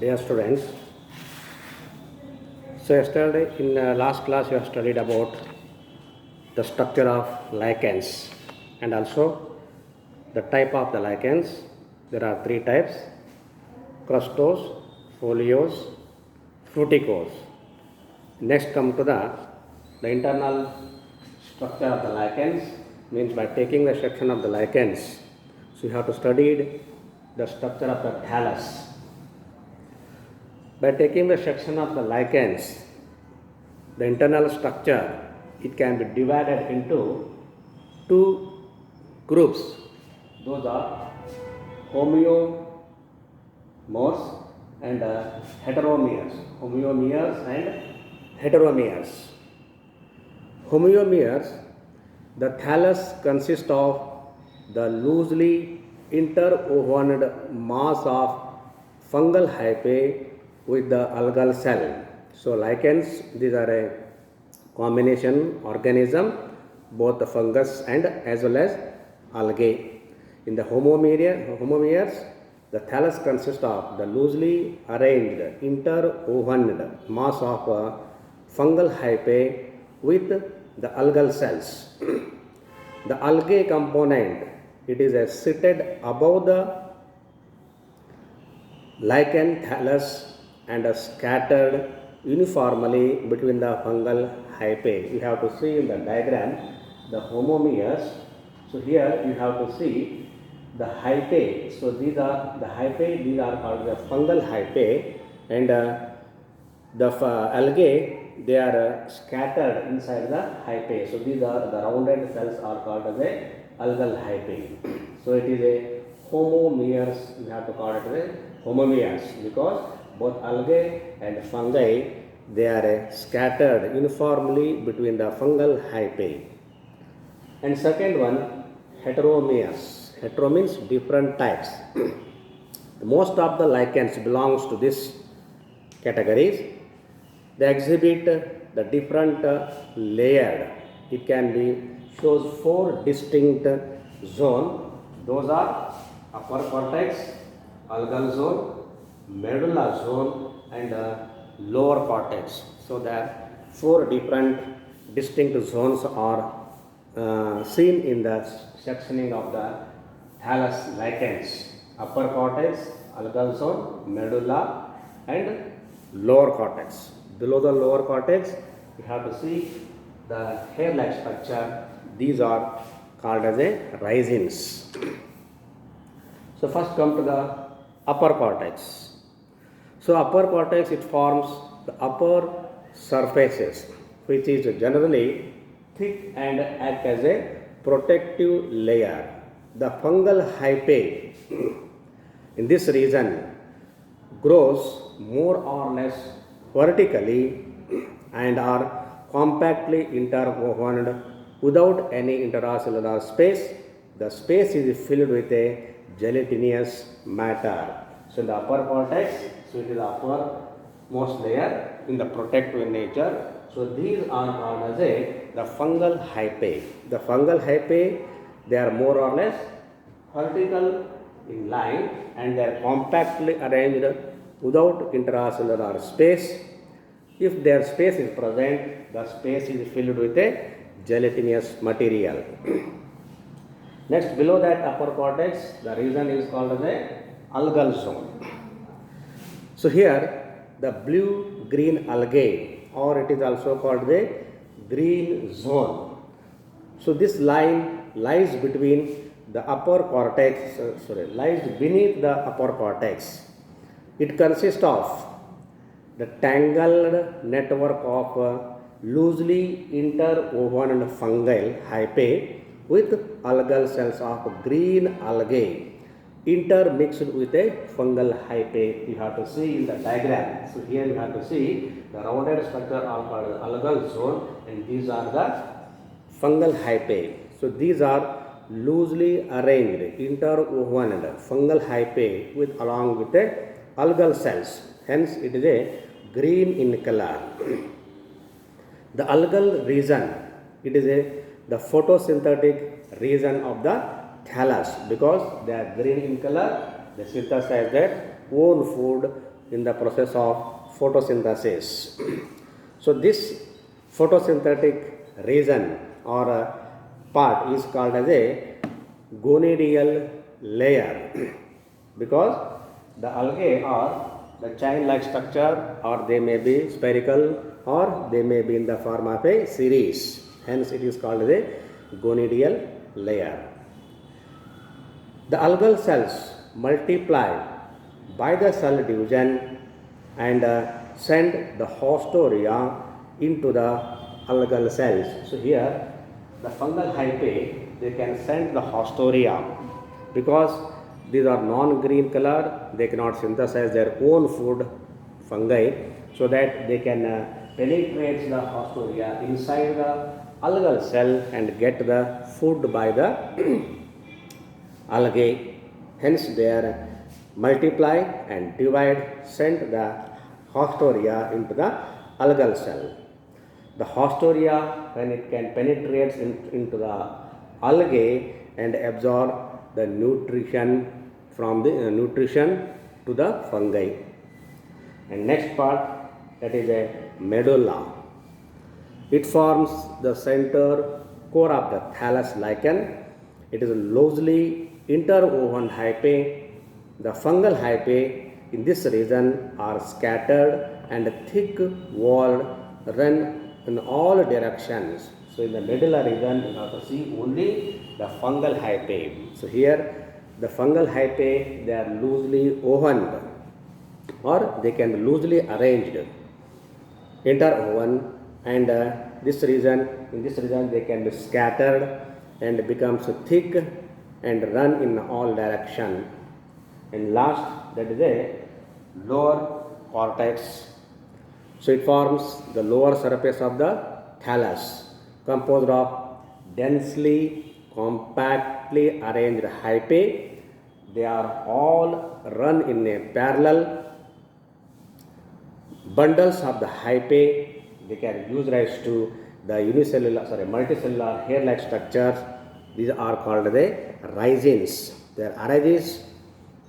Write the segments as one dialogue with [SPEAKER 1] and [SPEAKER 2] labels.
[SPEAKER 1] Dear students, so yesterday in last class you have studied about the structure of lichens and also the type of the lichens. There are three types: crustose, foliose, fruticose. Next come to the internal structure of the lichens, means by taking the section of the lichens, so you have to study the structure of the thallus. By taking the section of the lichens, the internal structure, it can be divided into two groups. Those are homeomers and heteromers. Homeomers and heteromers. Homeomers, the thallus consists of the loosely interwoven mass of fungal hyphae with the algal cell. So lichens, these are a combination organism, both the fungus and as well as algae. In the homeomers, the thallus consists of the loosely arranged interwoven mass of fungal hyphae with the algal cells. The algae component, it is seated above the lichen thallus and scattered uniformly between the fungal hyphae. You have to see in the diagram the homeomers. So here you have to see the hyphae. So these are the hyphae, these are called the fungal hyphae, and the algae, they are scattered inside the hyphae. So these are the rounded cells are called as a algal hyphae. So it is a homomers, we have to call it as a homomers because both algae and fungi, they are scattered uniformly between the fungal hyphae. And second one, heteromers. Hetero means different types. Most of the lichens belongs to this categories. They exhibit the different layered. It can be shows four distinct zone. Those are upper cortex, algal zone, medulla zone and lower cortex. So that four different distinct zones are seen in the sectioning of the thallus lichens: upper cortex, algal zone, medulla and lower cortex. Below the lower cortex, you have to see the hair-like structure. These are called as a rhizines. So first come to the upper cortex. So upper cortex, it forms the upper surfaces, which is generally thick and act as a protective layer. The fungal hyphae in this region grows more or less vertically and are compactly interwoven without any intracellular space. The space is filled with a gelatinous matter. So in the upper cortex, so it is the uppermost layer in the protective nature. So these are called as the fungal hyphae. The fungal hyphae, they are more or less vertical in line and they are compactly arranged without intracellular space. If their space is present, the space is filled with a gelatinous material. Next, below that upper cortex, the region is called as a algal zone. So here the blue-green algae, or it is also called the green zone. So this line lies between the upper cortex, lies beneath the upper cortex. It consists of the tangled network of loosely interwoven fungal hyphae with algal cells of green algae intermixed with a fungal hyphae. You have to see in the diagram. So here you have to see the rounded structure are called algal zone and these are the fungal hyphae. So these are loosely arranged interwoven fungal hyphae with along with the algal cells. Hence it is a green in color. The algal region, it is the photosynthetic region of the thallus because they are green in color. They synthesize their own food in the process of photosynthesis. So this photosynthetic region or part is called as a gonadial layer because the algae are the chain-like structure, or they may be spherical, or they may be in the form of a series. Hence, it is called as a gonadial layer. The algal cells multiply by the cell division and send the hostoria into the algal cells. So here, the fungal hyphae, they can send the hostoria because these are non-green color, they cannot synthesize their own food, fungi, so that they can penetrate the hostoria inside the algal cell and get the food by the algae. Hence they are multiply and divide, send the hostoria into the algal cell. The hostoria, when it can penetrate into the algae and absorb the nutrition from the nutrition to the fungi. And next part, that is a medulla. It forms the center core of the thallus lichen. It is a loosely interwoven hyphae. The fungal hyphae in this region are scattered and thick walled, run in all directions. So in the medulla region, you have to see only the fungal hyphae. So here, the fungal hyphae, they are loosely woven, or they can be loosely arranged, interwoven, and in this region they can be scattered and becomes thick and run in all direction. And last, that is a lower cortex. So it forms the lower surface of the thallus, composed of densely, compactly arranged hyphae. They are all run in a parallel. Bundles of the hyphae, they can give rise to the multicellular hair-like structures. These are called the rhizines. They arises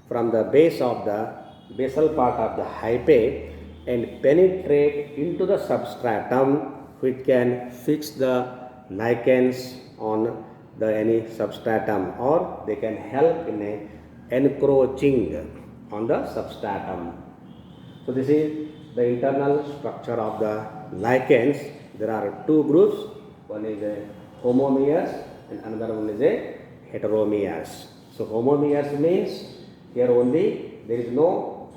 [SPEAKER 1] from the base of the basal part of the hyphae and penetrate into the substratum, which can fix the lichens on the any substratum, or they can help in encroaching on the substratum. So this is the internal structure of the lichens. There are two groups. One is a homomeres and another one is a heteromeres. So homomeres means here only there is no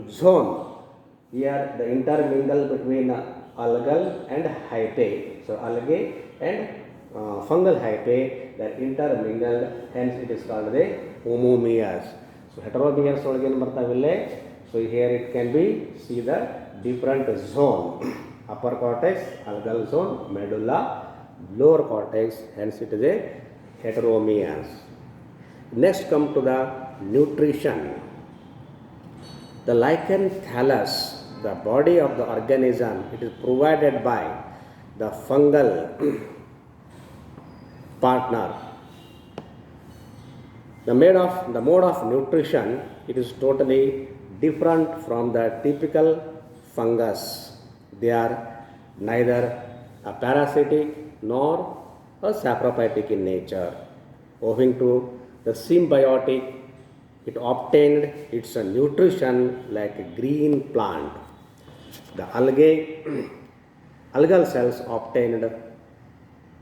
[SPEAKER 1] zone. Here the intermingle between algal and hyphae. So algae and fungal hyphae, that intermingled, hence it is called the homomeres. So heteromeres again bartaville. So here it can be see the different zone. Upper cortex, algal zone, medulla, lower cortex, hence it is a heteromeres. Next come to the nutrition. The lichen thallus, the body of the organism, it is provided by the fungal partner. The mode of nutrition, it is totally different from the typical fungus. They are neither a parasitic nor a saprophytic in nature. Owing to the symbiotic, it obtained its nutrition like a green plant. The algal cells obtained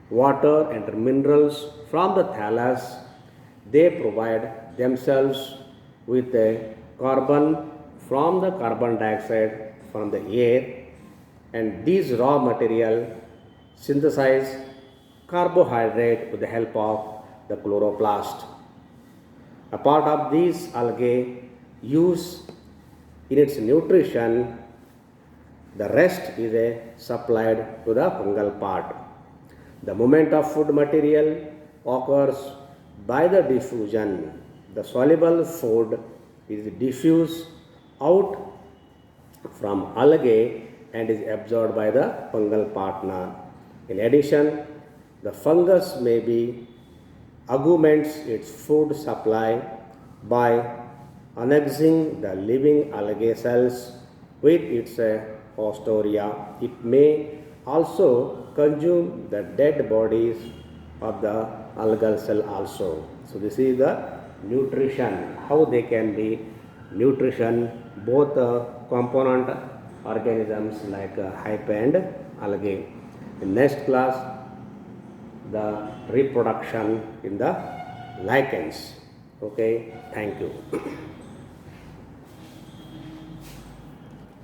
[SPEAKER 1] water and minerals from the thallus. They provide themselves with a carbon from the carbon dioxide from the air, and these raw material synthesize carbohydrate with the help of the chloroplast. A part of these algae use in its nutrition, the rest is supplied to the fungal part. The movement of food material occurs by the diffusion. The soluble food is diffused out from algae and is absorbed by the fungal partner. In addition, the fungus may be augments its food supply by annexing the living algae cells with its haustoria. It may also consume the dead bodies of the algal cell also. So this is the nutrition, how they can be nutrition, both component organisms like hyphae and algae. In next class, the reproduction in the lichens. Okay, thank you.